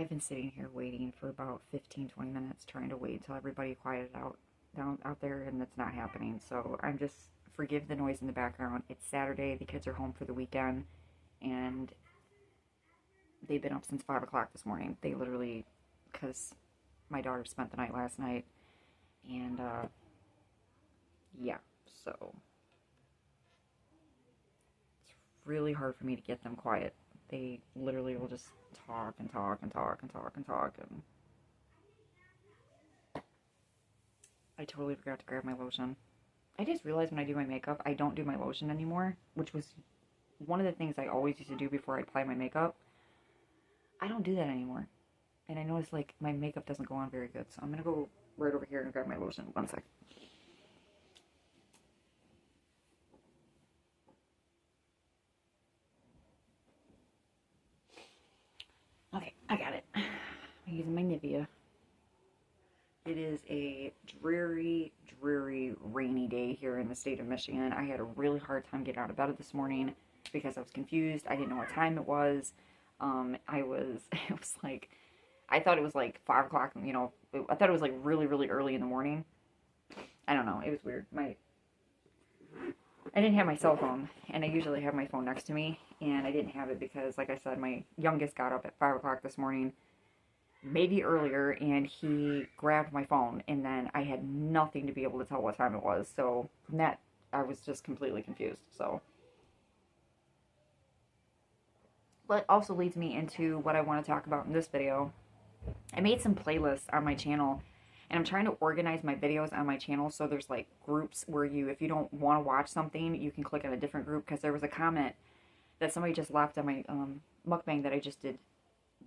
I've been sitting here waiting for about 15-20 minutes trying to wait until everybody quieted out there, and that's not happening. So I'm just forgive the noise in the background. It's Saturday, the kids are home for the weekend, and they've been up since 5 o'clock this morning. They literally, because my daughter spent the night last night, and yeah, so it's really hard for me to get them quiet. They literally will just talk and talk and talk and talk and talk, and I totally forgot to grab my lotion. I just realized when I do my makeup, I don't do my lotion anymore, which was one of the things I always used to do before I apply my makeup. I don't do that anymore. And I noticed, like, my makeup doesn't go on very good, so I'm gonna go right over here and grab my lotion. One sec. Okay, I got it. I'm using my Nivea. It is a dreary, dreary, rainy day here in the state of Michigan. I had a really hard time getting out of bed this morning because I was confused. I didn't know what time it was. It was like, I thought it was like 5 o'clock, I thought it was like really, really early in the morning. I don't know. It was weird. I didn't have my cell phone, and I usually have my phone next to me, and I didn't have it because, like I said, my youngest got up at 5 o'clock this morning, maybe earlier, and he grabbed my phone, and then I had nothing to be able to tell what time it was. So from that, I was just completely confused. So, but also leads me into what I want to talk about in this video. I made some playlists on my channel, and I'm trying to organize my videos on my channel so there's like groups where if you don't want to watch something, you can click on a different group, because there was a comment that somebody just left on my mukbang that I just did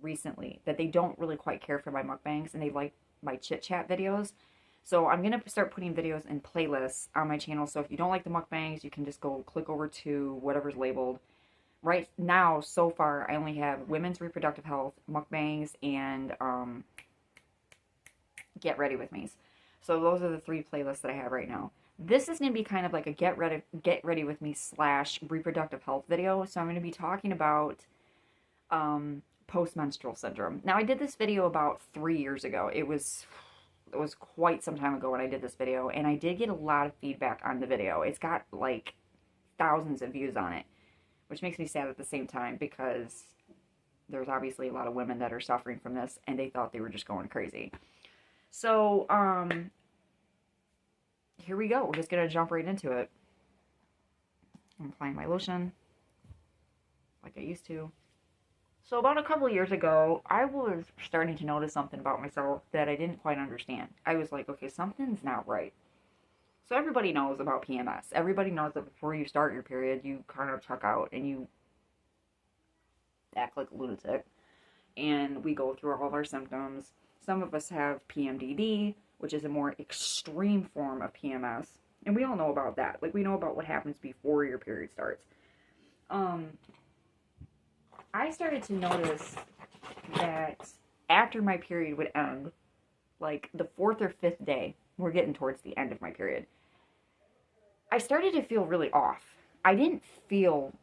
recently, that they don't really quite care for my mukbangs and they like my chit chat videos. So I'm going to start putting videos in playlists on my channel. So if you don't like the mukbangs, you can just go click over to whatever's labeled. Right now, so far, I only have women's reproductive health, mukbangs, and get ready with me's. So those are the three playlists that I have right now. This is going to be kind of like a get ready with me / reproductive health video. So I'm going to be talking about post-menstrual syndrome. Now, I did this video about 3 years ago. It was quite some time ago when I did this video, and I did get a lot of feedback on the video. It's got like thousands of views on it, which makes me sad at the same time, because there's obviously a lot of women that are suffering from this, and they thought they were just going crazy. So, here we go. We're just going to jump right into it. I'm applying my lotion like I used to. So about a couple of years ago, I was starting to notice something about myself that I didn't quite understand. I was like, okay, something's not right. So everybody knows about PMS. Everybody knows that before you start your period, you kind of check out and you act like a lunatic. And we go through all of our symptoms. Some of us have PMDD, which is a more extreme form of PMS. And we all know about that. Like, we know about what happens before your period starts. I started to notice that after my period would end, like the 4th or 5th day, we're getting towards the end of my period, I started to feel really off. I didn't feel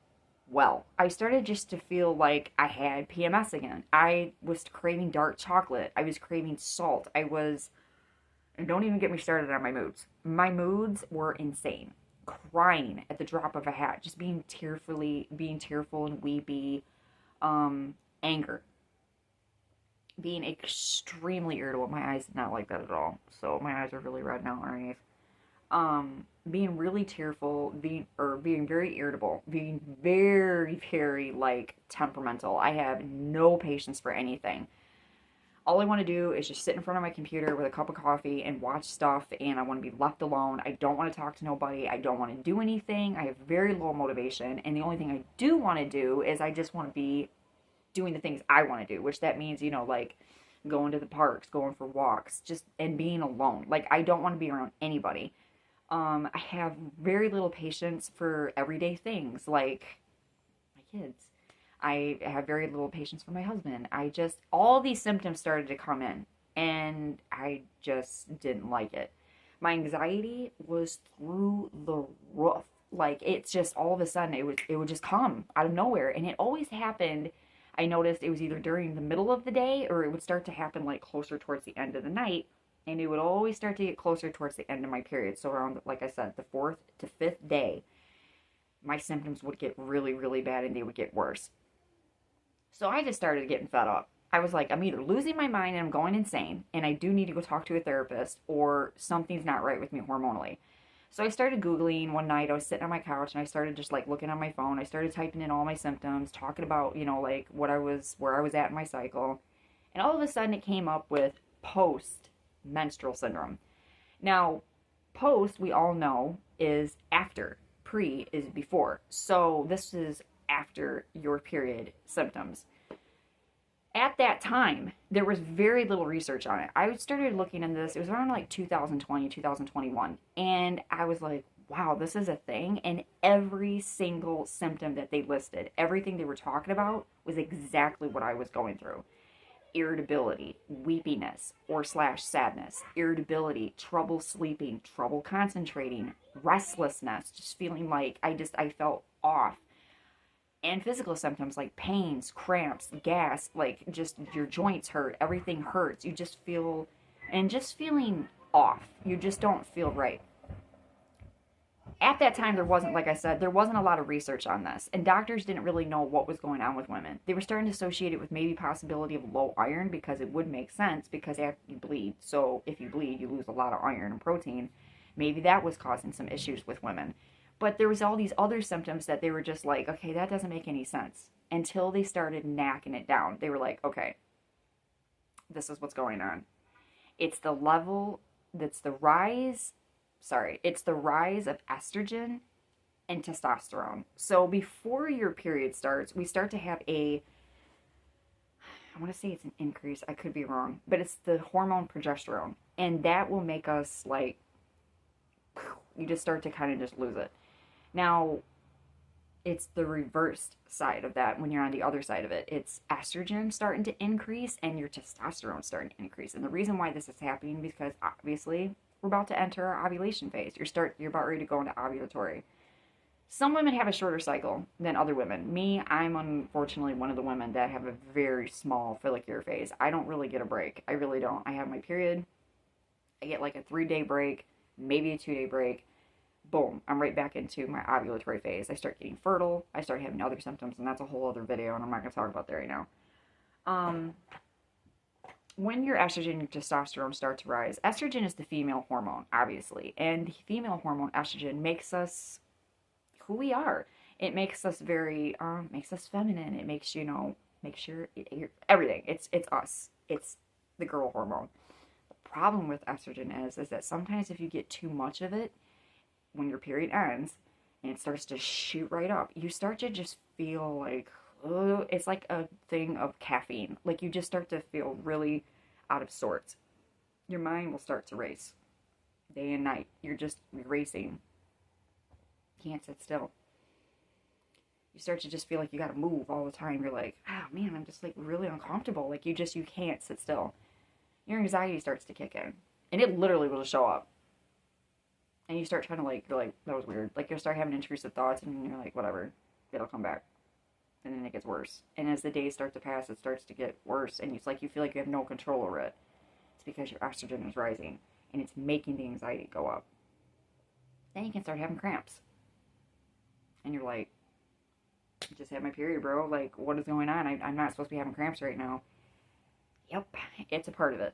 well. I started just to feel like I had PMS again. I was craving dark chocolate. I was craving salt. And don't even get me started on my moods. My moods were insane. Crying at the drop of a hat, just being tearful and weepy, anger, being extremely irritable. My eyes did not like that at all. So my eyes are really red now underneath. Being really tearful, being very irritable, being very, very, like, temperamental. I have no patience for anything. All I want to do is just sit in front of my computer with a cup of coffee and watch stuff, and I want to be left alone. I don't want to talk to nobody. I don't want to do anything. I have very low motivation, and the only thing I do want to do is I just want to be doing the things I want to do, which that means, like going to the parks, going for walks, and being alone. Like, I don't want to be around anybody. I have very little patience for everyday things, like my kids. I have very little patience for my husband. All these symptoms started to come in, and I just didn't like it. My anxiety was through the roof. Like, it's just all of a sudden, it would just come out of nowhere, and it always happened I noticed it was either during the middle of the day or it would start to happen like closer towards the end of the night. And it would always start to get closer towards the end of my period. So around, like I said, the fourth to fifth day, my symptoms would get really, really bad and they would get worse. So I just started getting fed up. I was like, I'm either losing my mind and I'm going insane and I do need to go talk to a therapist, or something's not right with me hormonally. So I started Googling one night. I was sitting on my couch and I started just like looking on my phone. I started typing in all my symptoms, talking about, like where I was at in my cycle. And all of a sudden it came up with post-menstrual syndrome. Now, post, we all know, is after. Pre is before. So this is after your period symptoms. At that time, there was very little research on it. I started looking into this, it was around like 2020, 2021, and I was like, wow, this is a thing. And every single symptom that they listed, everything they were talking about, was exactly what I was going through. Irritability, weepiness or slash sadness, irritability, trouble sleeping, trouble concentrating, restlessness, just feeling like I felt off. And physical symptoms like pains, cramps, gas, like just your joints hurt, everything hurts. You just feel, and just feeling off. You just don't feel right. At that time, there wasn't, like I said, there wasn't a lot of research on this, and doctors didn't really know what was going on with women. They were starting to associate it with maybe possibility of low iron, because it would make sense, because after you bleed, so if you bleed, you lose a lot of iron and protein. Maybe that was causing some issues with women. But there was all these other symptoms that they were just like, okay, that doesn't make any sense. Until they started knacking it down. They were like, okay, this is what's going on. It's the level, that's the rise, it's the rise of estrogen and testosterone. So before your period starts, we start to have I want to say it's an increase, I could be wrong, but it's the hormone progesterone. And that will make us like, you just start to kind of just lose it. Now, it's the reversed side of that when you're on the other side of it. It's estrogen starting to increase and your testosterone starting to increase. And the reason why this is happening is because obviously we're about to enter our ovulation phase. You're about ready to go into ovulatory. Some women have a shorter cycle than other women. Me, I'm unfortunately one of the women that have a very small follicular phase. I don't really get a break. I really don't. I have my period. I get like a 3-day break, maybe a 2-day break. Boom, I'm right back into my ovulatory phase. I start getting fertile. I start having other symptoms, and that's a whole other video, and I'm not going to talk about that right now. When your estrogen and your testosterone start to rise, estrogen is the female hormone, obviously, and the female hormone estrogen makes us who we are. It makes us makes us feminine. It makes, makes sure, everything. It's us. It's the girl hormone. The problem with estrogen is that sometimes if you get too much of it, when your period ends and it starts to shoot right up, you start to just feel like, it's like a thing of caffeine. Like you just start to feel really out of sorts. Your mind will start to race day and night. You're racing. You can't sit still. You start to just feel like you gotta move all the time. You're like, oh man, I'm just like really uncomfortable. Like you can't sit still. Your anxiety starts to kick in. And it literally will just show up. And you start trying to you're like, that was weird. Like you'll start having intrusive thoughts and you're like, whatever, it'll come back. And then it gets worse. And as the days start to pass, it starts to get worse. And it's like you feel like you have no control over it. It's because your estrogen is rising and it's making the anxiety go up. Then you can start having cramps. And you're like, I just had my period, bro. Like, what is going on? I'm not supposed to be having cramps right now. Yep, it's a part of it.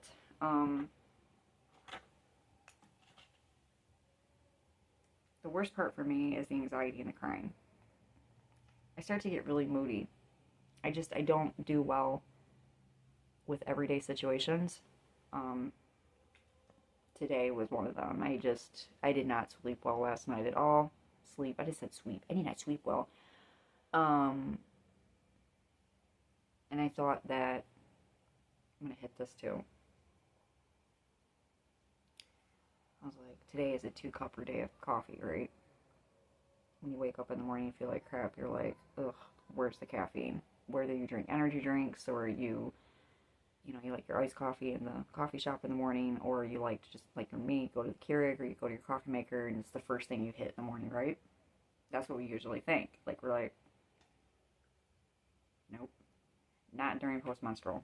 The worst part for me is the anxiety and the crying. I start to get really moody. I don't do well with everyday situations. Today was one of them. I did not sleep well last night at all. I just said sleep. I did not sleep well. And I thought that, I'm going to hit this too. I was like, today is a 2-cup per day of coffee, right? When you wake up in the morning, you feel like crap. You're like, ugh, where's the caffeine? Whether you drink energy drinks or you like your iced coffee in the coffee shop in the morning, or you like to just, like me, go to the Keurig or you go to your coffee maker and it's the first thing you hit in the morning, right? That's what we usually think. Like, we're like, nope. not during postmenstrual.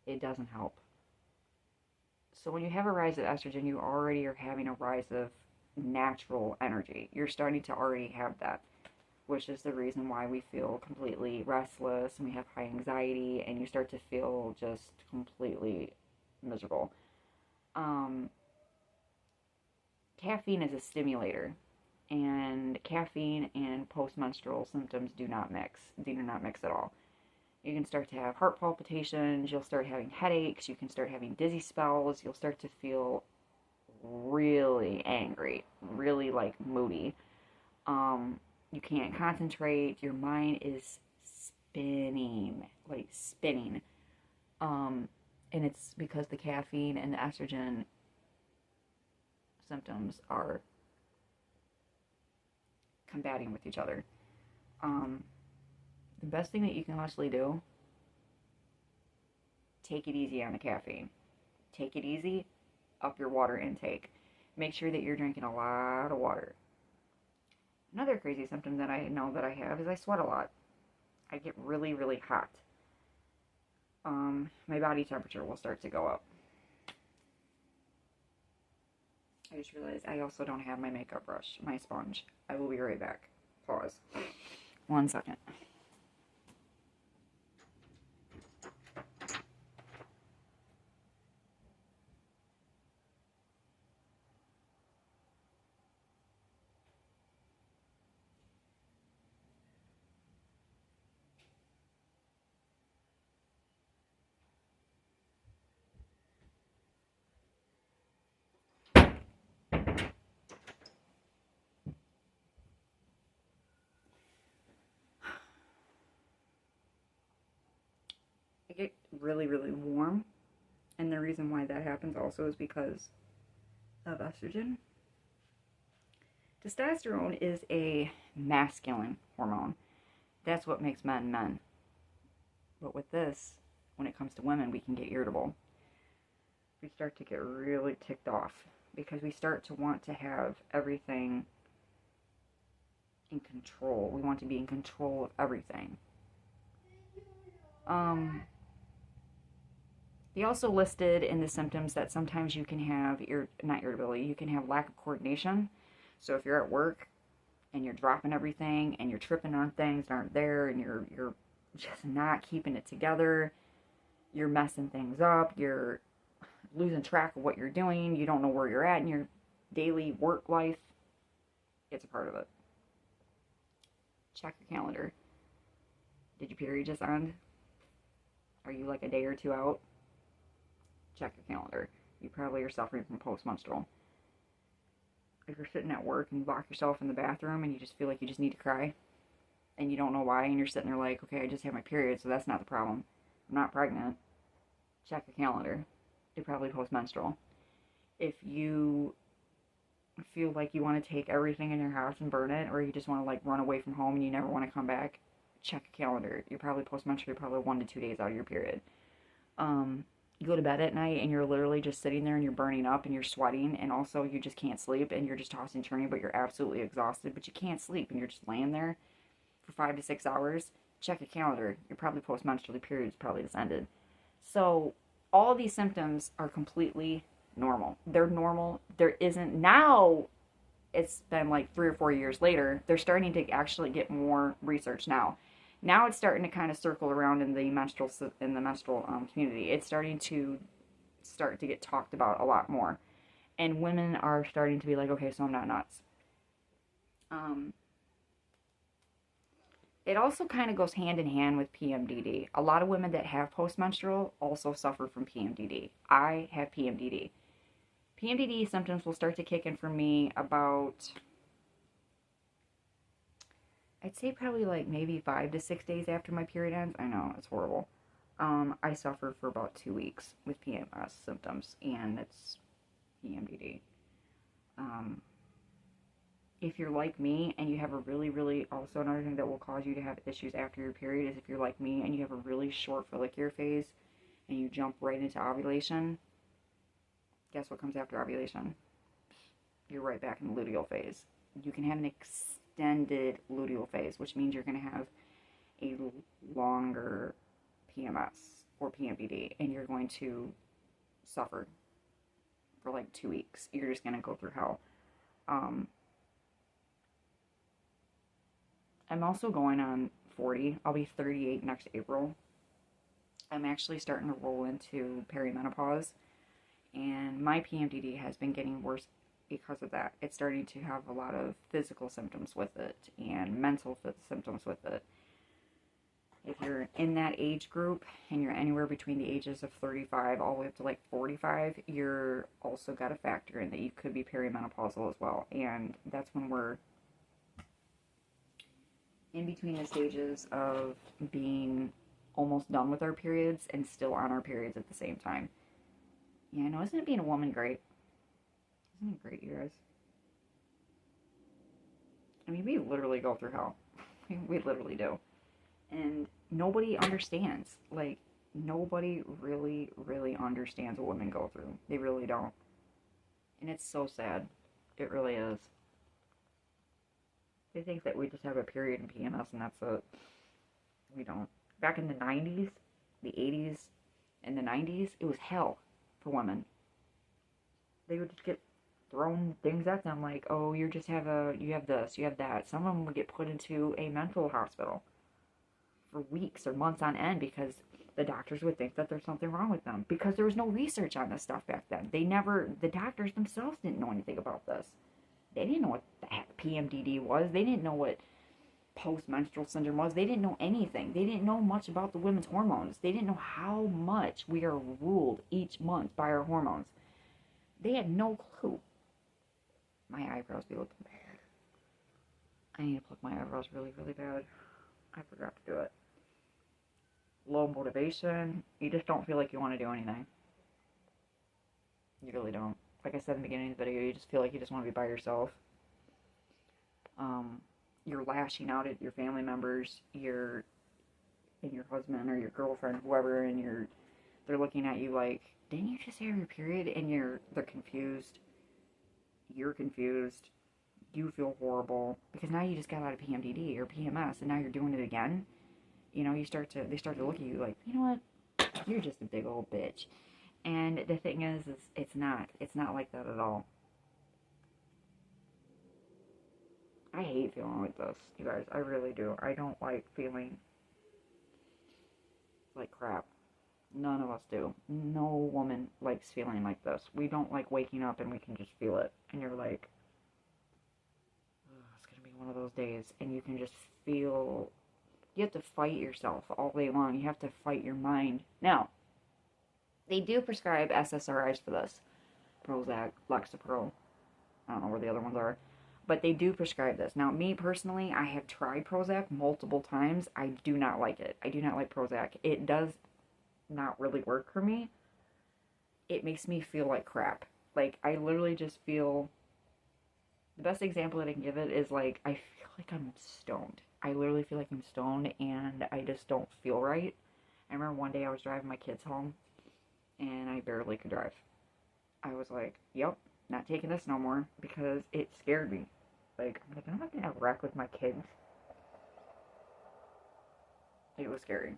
It doesn't help. So when you have a rise of estrogen, you already are having a rise of natural energy. You're starting to already have that, which is the reason why we feel completely restless and we have high anxiety and you start to feel just completely miserable. Caffeine is a stimulator, and caffeine and postmenstrual symptoms do not mix at all. You can start to have heart palpitations, you'll start having headaches, you can start having dizzy spells, you'll start to feel really angry, really like moody. You can't concentrate, your mind is spinning, like spinning. And it's because the caffeine and the estrogen symptoms are combating with each other. The best thing that you can actually do, take it easy on the caffeine. Take it easy, up your water intake. Make sure that you're drinking a lot of water. Another crazy symptom that I know that I have is I sweat a lot. I get really, really hot. My body temperature will start to go up. I just realized I also don't have my makeup brush, my sponge. I will be right back. Pause. 1 second. I get really, really warm, and the reason why that happens also is because of estrogen. Testosterone is a masculine hormone. That's what makes men men. But with this, when it comes to women, we can get irritable. We start to get really ticked off because we start to want to have everything in control. We want to be in control of everything. They also listed in the symptoms that sometimes you can have, not irritability, you can have lack of coordination. So if you're at work and you're dropping everything and you're tripping on things that aren't there and you're just not keeping it together, you're messing things up, you're losing track of what you're doing, you don't know where you're at in your daily work life, it's a part of it. Check your calendar. Did your period just end? Are you like a day or two out? Check your calendar. You probably are suffering from postmenstrual. If you're sitting at work and you lock yourself in the bathroom and you just feel like you just need to cry and you don't know why and you're sitting there like, okay, I just had my period, so that's not the problem. I'm not pregnant. Check your calendar. You're probably postmenstrual. If you feel like you want to take everything in your house and burn it, or you just want to like run away from home and you never want to come back, check your calendar. You're probably postmenstrual. You're probably 1 to 2 days out of your period. You go to bed at night and you're literally just sitting there and you're burning up and you're sweating, and also you just can't sleep and you're just tossing and turning, but you're absolutely exhausted, but you can't sleep and you're just laying there for 5 to 6 hours. Check your calendar. You're probably postmenstrual. Your period's probably just ended. So all of these symptoms are completely normal. They're normal. There isn't, now it's been like 3 or 4 years later, they're starting to actually get more research now. Now it's starting to kind of circle around in the menstrual community. It's starting to get talked about a lot more, and women are starting to be like, okay, so I'm not nuts. It also kind of goes hand in hand with PMDD. A lot of women that have postmenstrual also suffer from PMDD. I have PMDD. PMDD symptoms will start to kick in for me about, I'd say probably like maybe 5 to 6 days after my period ends. I know, it's horrible. I suffered for about 2 weeks with PMS symptoms, and it's PMDD. If you're like me and you have a really, really, also another thing that will cause you to have issues after your period is if you're like me and you have a really short follicular phase and you jump right into ovulation, guess what comes after ovulation? You're right back in the luteal phase. You can have an extended luteal phase, which means you're going to have a longer PMS or PMDD, and you're going to suffer for like 2 weeks. You're just going to go through hell. Um, I'm also going on 40. I'll be 38 next April. I'm actually starting to roll into perimenopause, and my PMDD has been getting worse because of that. It's starting to have a lot of physical symptoms with it and mental symptoms with it. If you're in that age group and you're anywhere between the ages of 35 all the way up to like 45, you're also got to factor in that you could be perimenopausal as well. And that's when we're in between the stages of being almost done with our periods and still on our periods at the same time. Yeah, I know. Isn't it being a woman great? Isn't it great, you guys? I mean, we literally go through hell. We literally do. And nobody understands. Like, nobody really, really understands what women go through. They really don't. And it's so sad. It really is. They think that we just have a period in PMS and that's it. We don't. Back in the 90s, the 80s, and the 90s, it was hell for women. They would just get thrown things at them like, oh, you have this, you have that. Some of them would get put into a mental hospital for weeks or months on end because the doctors would think that there's something wrong with them because there was no research on this stuff back then. The doctors themselves didn't know anything about this. They didn't know what the heck PMDD was. They didn't know what post-menstrual syndrome was. They didn't know anything. They didn't know much about the women's hormones. They didn't know how much we are ruled each month by our hormones. They had no clue. My eyebrows be looking bad. I need to pluck my eyebrows really, really bad. I forgot to do it. Low motivation. You just don't feel like you want to do anything. You really don't. Like I said in the beginning of the video, you just feel like you just want to be by yourself. You're lashing out at your family members, your husband or your girlfriend, whoever, and they're looking at you like, didn't you just have your period? And they're confused. You're confused. You feel horrible because now you just got out of PMDD or PMS, and now you're doing it again. You know, they start to look at you like, you know what? You're just a big old bitch. And the thing is it's not like that at all. I hate feeling like this, you guys. I really do. I don't like feeling like crap. None of us do. No woman likes feeling like this. We don't like waking up and we can just feel it. And you're like, oh, it's going to be one of those days. And you can just feel, you have to fight yourself all day long. You have to fight your mind. Now, they do prescribe SSRIs for this. Prozac, Lexapro. I don't know where the other ones are. But they do prescribe this. Now, me personally, I have tried Prozac multiple times. I do not like it. I do not like Prozac. It does not really work for me. It makes me feel like crap. Like, I literally just feel... The best example that I can give it is, like, I feel like I'm stoned. I literally feel like I'm stoned, and I just don't feel right. I remember one day I was driving my kids home, and I barely could drive. I was like, yep, not taking this no more, because it scared me. Like, I'm not gonna have a wreck with my kids. It was scary.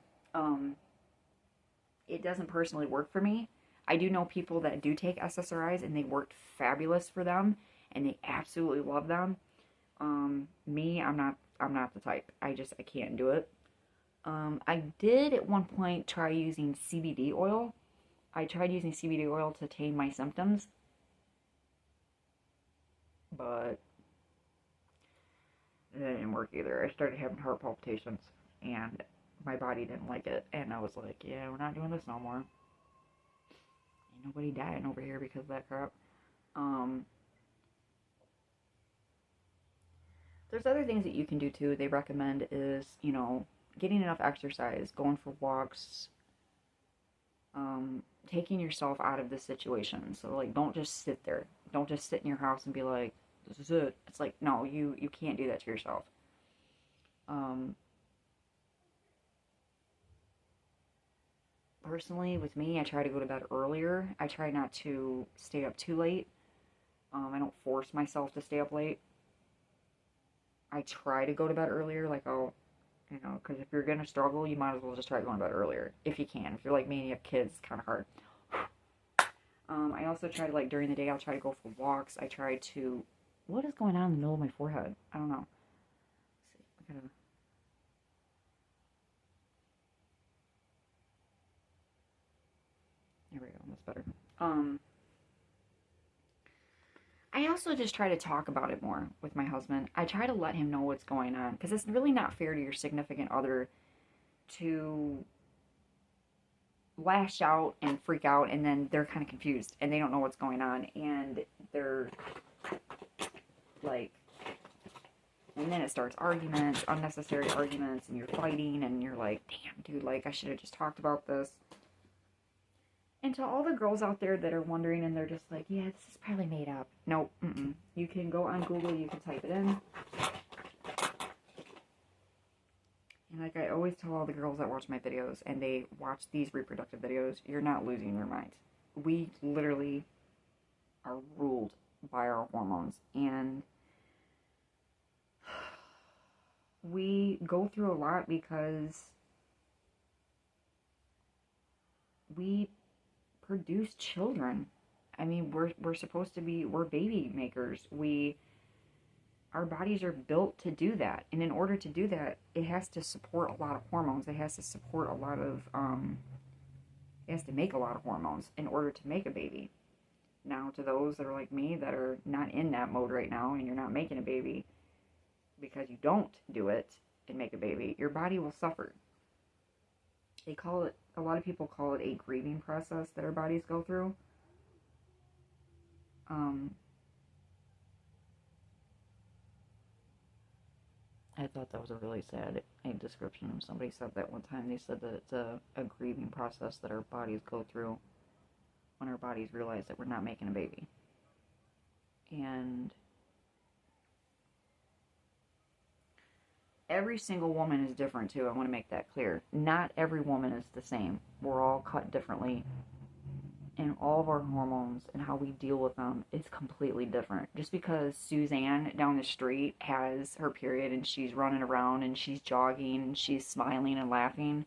It doesn't personally work for me. I do know people that do take SSRIs, and they worked fabulous for them, and they absolutely love them. Me, I'm not the type. I can't do it. I did at one point try using CBD oil. I tried using CBD oil to tame my symptoms, but it didn't work either. I started having heart palpitations, and my body didn't like it, and I was like, yeah, we're not doing this no more. Ain't nobody dying over here because of that crap. There's other things that you can do too. They recommend is, getting enough exercise, going for walks, taking yourself out of this situation. So, like, don't just sit there. Don't just sit in your house and be like, this is it. It's like, no, you can't do that to yourself. Personally, with me, I try to go to bed earlier. I try not to stay up too late. I don't force myself to stay up late. I try to go to bed earlier. Like, I'll You know, because if you're going to struggle, you might as well just try going to bed earlier, if you can. If you're like me and you have kids, it's kind of hard. I also try to, like, during the day, I'll try to go for walks. I try to... What is going on in the middle of my forehead? I don't know. Let's see. I gotta... There we go. That's better. I also just try to talk about it more with my husband. I try to let him know what's going on, because it's really not fair to your significant other to lash out and freak out, and then they're kind of confused and they don't know what's going on, and they're like, and then it starts arguments, unnecessary arguments, and you're fighting, and you're like, damn, dude, like, I should have just talked about this. And to all the girls out there that are wondering and they're just like, yeah, this is probably made up. Nope. You can go on Google, you can type it in. And like I always tell all the girls that watch my videos and they watch these reproductive videos, you're not losing your mind. We literally are ruled by our hormones. And we go through a lot because we produce children. I mean, we're supposed to be, we're baby makers. Our bodies are built to do that. And in order to do that, it has to support a lot of hormones. It has to support a lot of, it has to make a lot of hormones in order to make a baby. Now, to those that are like me that are not in that mode right now and you're not making a baby because you don't do it and make a baby, your body will suffer. They call it, a lot of people call it a grieving process that our bodies go through. I thought that was a really sad description. Somebody said that one time. They said that it's a grieving process that our bodies go through when our bodies realize that we're not making a baby. And every single woman is different too. I want to make that clear. Not every woman is the same. We're all cut differently. And all of our hormones and how we deal with them is completely different. Just because Suzanne down the street has her period and she's running around and she's jogging and she's smiling and laughing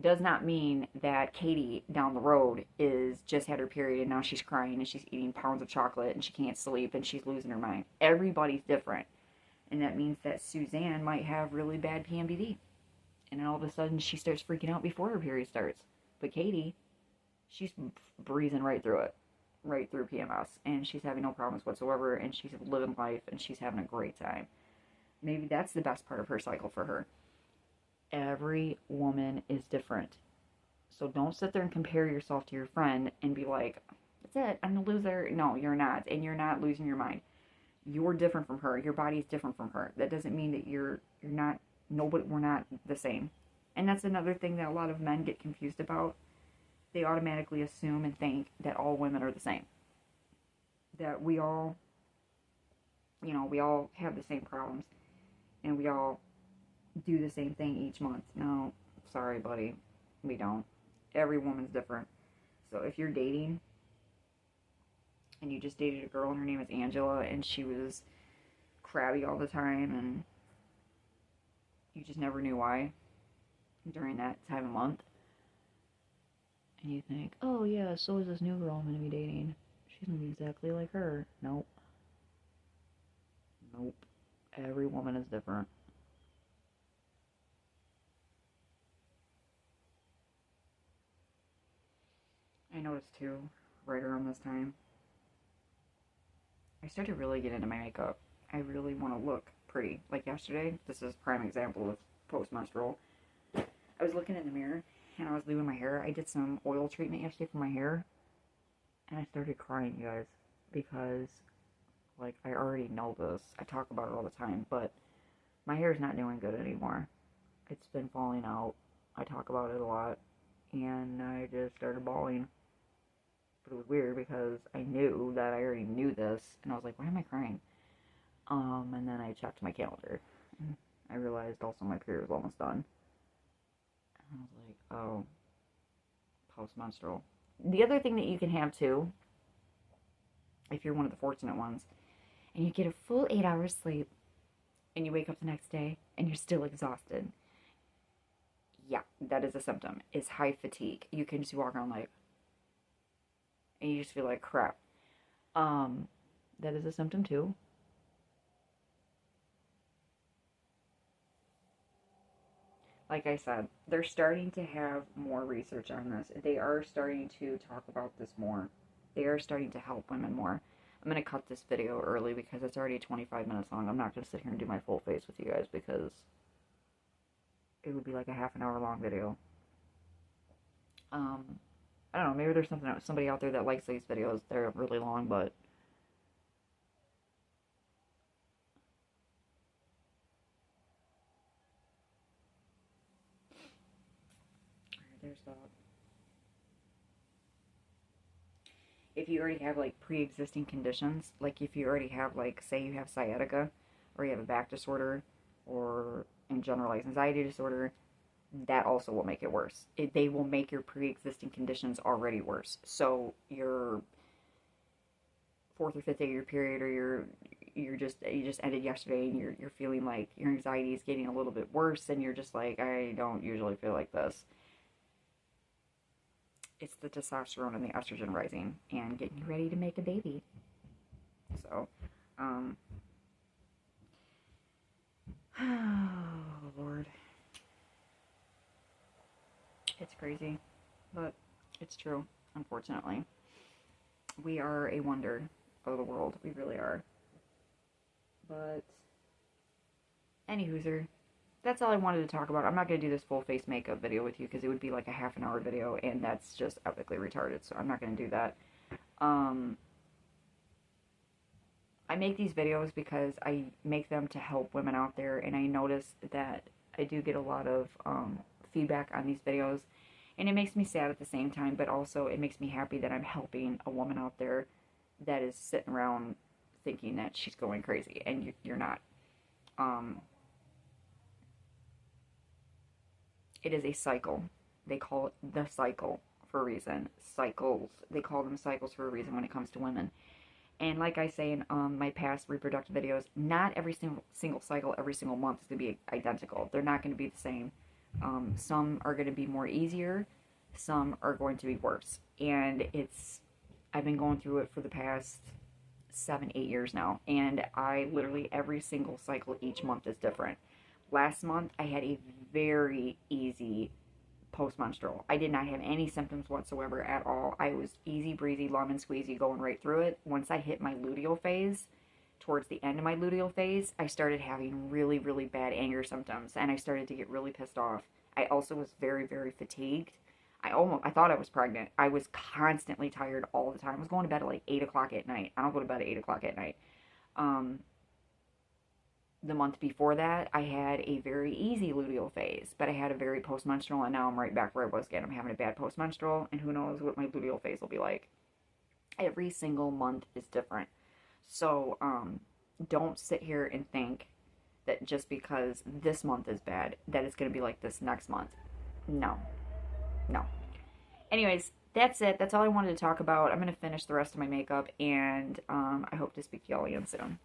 does not mean that Katie down the road is just had her period and now she's crying and she's eating pounds of chocolate and she can't sleep and she's losing her mind. Everybody's different. And that means that Suzanne might have really bad PMDD. And then all of a sudden she starts freaking out before her period starts. But Katie, she's breezing right through it. Right through PMS. And she's having no problems whatsoever. And she's living life and she's having a great time. Maybe that's the best part of her cycle for her. Every woman is different. So don't sit there and compare yourself to your friend and be like, that's it, I'm a loser. No, you're not. And you're not losing your mind. You're different from her. Your body's different from her. That doesn't mean that you're not, nobody, we're not the same. And that's another thing that a lot of men get confused about. They automatically assume and think that all women are the same. That we all, we all have the same problems. And we all do the same thing each month. No, sorry, buddy. We don't. Every woman's different. So if you're dating and you just dated a girl and her name is Angela and she was crabby all the time and you just never knew why during that time of month, and you think, oh yeah, so is this new girl I'm going to be dating. She's going to be exactly like her. Nope. Nope. Every woman is different. I noticed too, right around this time, I started to really get into my makeup. I really want to look pretty. Like yesterday, this is a prime example of post-menstrual. I was looking in the mirror and I was doing my hair. I did some oil treatment yesterday for my hair and I started crying, you guys, because like I already know this. I talk about it all the time, but my hair is not doing good anymore. It's been falling out. I talk about it a lot and I just started bawling. But it was weird because I knew that I already knew this and I was like, why am I crying? And then I checked my calendar and I realized also my period was almost done. And I was like, oh, post-menstrual. The other thing that you can have too, if you're one of the fortunate ones, and you get a full 8 hours sleep, and you wake up the next day, and you're still exhausted. Yeah, that is a symptom, is high fatigue. You can just walk around like, and you just feel like crap. Um, that is a symptom too. Like I said, they're starting to have more research on this. They are starting to talk about this more. They are starting to help women more. I'm going to cut this video early because it's already 25 minutes long. I'm not going to sit here and do my full face with you guys because it would be like a half an hour long video. I don't know, maybe there's somebody out there that likes these videos. They're really long, but there's that. If you already have like pre-existing conditions, like if you already have like, say you have sciatica or you have a back disorder or in generalized anxiety disorder, that also will make it worse. They will make your pre-existing conditions already worse. So your fourth or fifth day of your period, or you just ended yesterday, and you're feeling like your anxiety is getting a little bit worse, and you're just like, I don't usually feel like this. It's the testosterone and the estrogen rising and getting you ready to make a baby. So, oh Lord, it's crazy, but it's true. Unfortunately, we are a wonder of the world. We really are. But anywho, that's all I wanted to talk about. I'm not going to do this full face makeup video with you because it would be like a half an hour video, and that's just epically retarded, so I'm not going to do that. I make these videos because I make them to help women out there, and I notice that I do get a lot of feedback on these videos, and it makes me sad at the same time, but also it makes me happy that I'm helping a woman out there that is sitting around thinking that she's going crazy, and you're not. It is a cycle. They call it the cycle for a reason. Cycles. They call them cycles for a reason when it comes to women. And like I say in my past reproductive videos, not every single cycle, every single month is going to be identical. They're not going to be the same. Some are going to be more easier. Some are going to be worse. And I've been going through it for the past 7-8 years now. And I literally, every single cycle each month is different. Last month, I had a very easy post-menstrual. I did not have any symptoms whatsoever at all. I was easy breezy, lemon squeezy, going right through it. Once I hit my luteal phase, towards the end of my luteal phase, I started having really, really bad anger symptoms, and I started to get really pissed off. I also was very, very fatigued. I thought I was pregnant. I was constantly tired all the time. I was going to bed at like 8 o'clock at night. I don't go to bed at 8 o'clock at night. The month before that, I had a very easy luteal phase, but I had a very post-menstrual, and now I'm right back where I was again. I'm having a bad post-menstrual, and who knows what my luteal phase will be like. Every single month is different. So, don't sit here and think that just because this month is bad, that it's going to be like this next month. No. No. Anyways, that's it. That's all I wanted to talk about. I'm going to finish the rest of my makeup, and I hope to speak to y'all again soon.